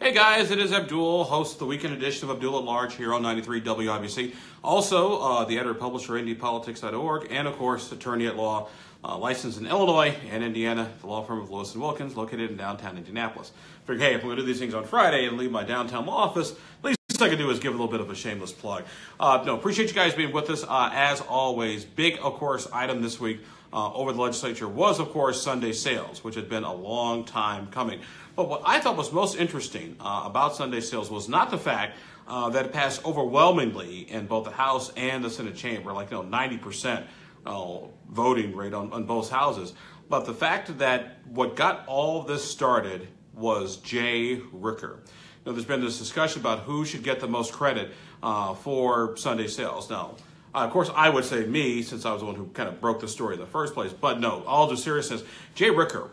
Hey guys, it is Abdul, host of the weekend edition of Abdul at Large here on 93 WIBC. Also, the editor and publisher of IndiePolitics.org, and of course, attorney at law, licensed in Illinois and Indiana, the law firm of Lewis & Wilkins, located in downtown Indianapolis. Figured, hey, if I'm going to do these things on Friday and leave my downtown law office, at least I can do is give a little bit of a shameless plug. Appreciate you guys being with us. As always, big, of course, item this week over the legislature was, of course, Sunday sales, which had been a long time coming. But what I thought was most interesting about Sunday sales was not the fact that it passed overwhelmingly in both the House and the Senate chamber, like 90% voting rate on both houses, but the fact that what got all this started was Jay Ricker. There's been this discussion about who should get the most credit for Sunday sales. Now, of course, I would say me, since I was the one who kind of broke the story in the first place. But no, all due seriousness, Jay Ricker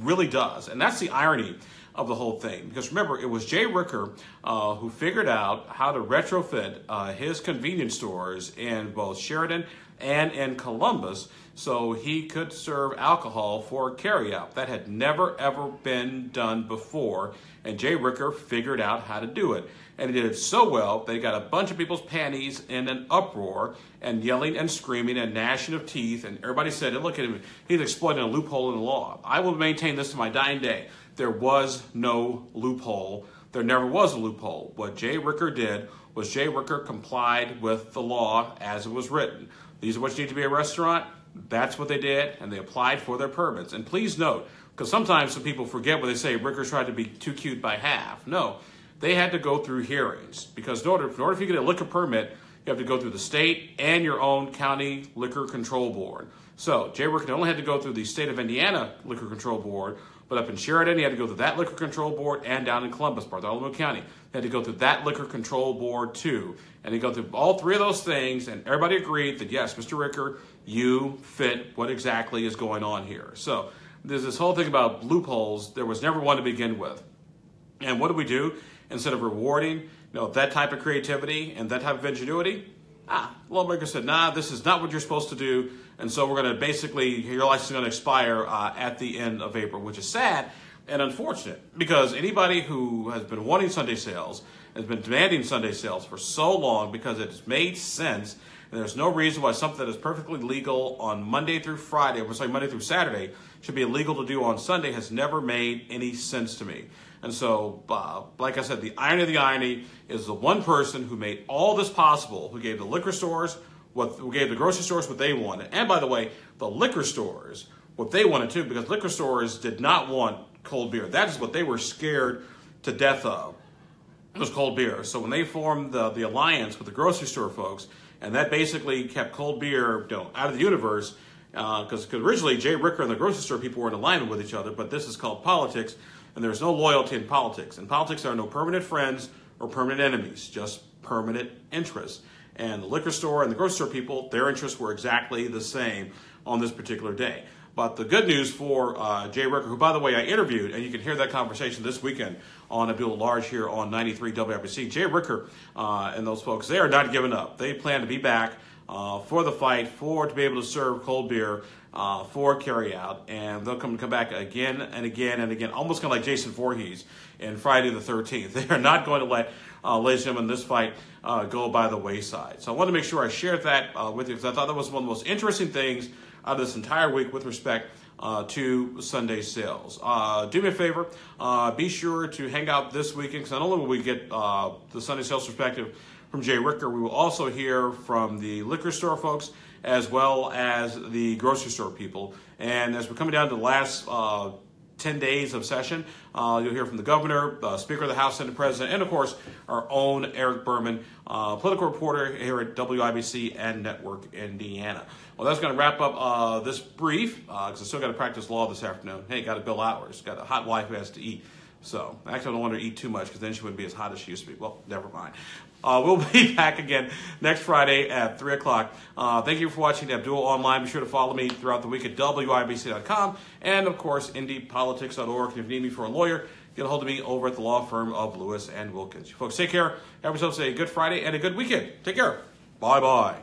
really does. And that's the irony of the whole thing. Because remember, it was Jay Ricker who figured out how to retrofit his convenience stores in both Sheridan and in Columbus so he could serve alcohol for carryout. That had never, ever been done before. And Jay Ricker figured out how to do it. And he did it so well, they got a bunch of people's panties in an uproar and yelling and screaming and gnashing of teeth. And everybody said, look at him, he's exploiting a loophole in the law. I will maintain this to my dying day. There was no loophole. There never was a loophole. What Jay Ricker did was Jay Ricker complied with the law as it was written. These are what you need to be a restaurant. That's what they did, and they applied for their permits. And please note, because sometimes some people forget when they say Ricker tried to be too cute by half. No, they had to go through hearings, because in order for you to get a liquor permit, you have to go through the state and your own county liquor control board. So Jay Ricker not only had to go through the state of Indiana liquor control board, but up in Sheridan, he had to go through that liquor control board, and down in Columbus, Bartholomew County, he had to go through that liquor control board too. And he go through all three of those things, and everybody agreed that yes, Mr. Ricker, you fit what exactly is going on here. So there's this whole thing about loopholes. There was never one to begin with. And what do we do? Instead of rewarding that type of creativity and that type of ingenuity, lawmaker said, nah, this is not what you're supposed to do. And so we're going to basically, your license is going to expire at the end of April, which is sad and unfortunate, because anybody who has been wanting Sunday sales, has been demanding Sunday sales for so long because it's made sense, and there's no reason why something that is perfectly legal on Monday through Friday, or Monday through Saturday, should be illegal to do on Sunday has never made any sense to me. And so, like I said, the irony of the irony is the one person who made all this possible, who gave the liquor stores, who gave the grocery stores what they wanted. And by the way, the liquor stores, what they wanted too, because liquor stores did not want cold beer. That is what they were scared to death of. It was cold beer. So when they formed the alliance with the grocery store folks, and that basically kept cold beer out of the universe, because originally Jay Ricker and the grocery store people were in alignment with each other, but this is called politics, and there's no loyalty in politics. In politics, there are no permanent friends or permanent enemies, just permanent interests. And the liquor store and the grocery store people, their interests were exactly the same on this particular day. But the good news for Jay Ricker, who, by the way, I interviewed, and you can hear that conversation this weekend on Abdul Large here on 93 WIBC. Jay Ricker and those folks, they are not giving up. They plan to be back for the fight, to be able to serve cold beer for carryout, and they'll come back again and again and again, almost kind of like Jason Voorhees in Friday the 13th. They are not going to let, ladies and gentlemen, this fight go by the wayside. So I wanted to make sure I shared that with you, because I thought that was one of the most interesting things out of this entire week with respect to Sunday sales. Do me a favor, be sure to hang out this weekend, because not only will we get the Sunday sales perspective from Jay Ricker, we will also hear from the liquor store folks as well as the grocery store people. And as we're coming down to the last 10 days of session, you'll hear from the governor, Speaker of the House, Senate President, and of course our own Eric Berman, political reporter here at WIBC and Network Indiana. Well, that's going to wrap up this brief, because I still got to practice law this afternoon. Hey, got to bill hours. Got a hot wife who has to eat. So actually, I don't want her to eat too much, because then she wouldn't be as hot as she used to be. Well, never mind. We'll be back again next Friday at 3 o'clock. Thank you for watching Abdul Online. Be sure to follow me throughout the week at WIBC.com and, of course, IndiePolitics.org. And if you need me for a lawyer, get a hold of me over at the law firm of Lewis & Wilkins. You folks, take care. Have yourselves a good Friday and a good weekend. Take care. Bye-bye.